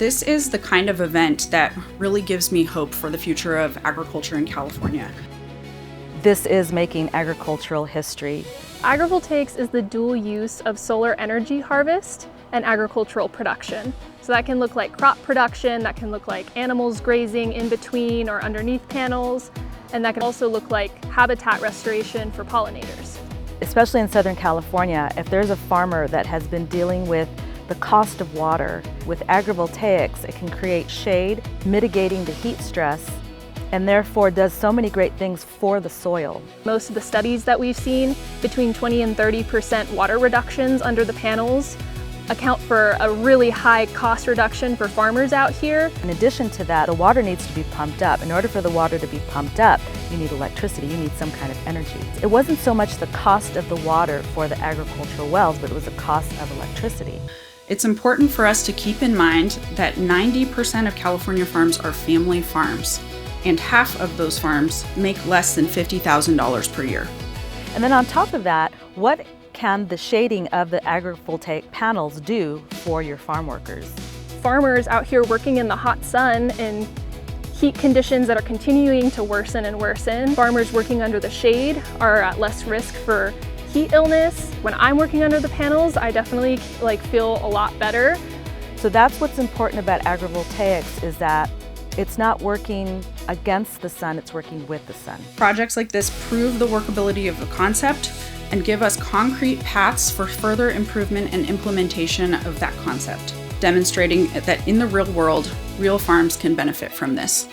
This is the kind of event that really gives me hope for the future of agriculture in California. This is making agricultural history. Agrivoltaics is the dual use of solar energy harvest and agricultural production. So that can look like crop production, that can look like animals grazing in between or underneath panels, and that can also look like habitat restoration for pollinators. Especially in Southern California, if there's a farmer that has been dealing with the cost of water, with agrivoltaics, it can create shade, mitigating the heat stress, and therefore does so many great things for the soil. Most of the studies that we've seen, between 20 and 30% water reductions under the panels, account for a really high cost reduction for farmers out here. In addition to that, the water needs to be pumped up. In order for the water to be pumped up, you need electricity, you need some kind of energy. It wasn't so much the cost of the water for the agricultural wells, but it was the cost of electricity. It's important for us to keep in mind that 90% of California farms are family farms, and half of those farms make less than $50,000 per year. And then on top of that, what can the shading of the agrivoltaic panels do for your farm workers? Farmers out here working in the hot sun in heat conditions that are continuing to worsen and worsen. Farmers working under the shade are at less risk for heat illness. When I'm working under the panels, I definitely feel a lot better. So that's what's important about agrivoltaics, is that it's not working against the sun, it's working with the sun. Projects like this prove the workability of the concept and give us concrete paths for further improvement and implementation of that concept, demonstrating that in the real world, real farms can benefit from this.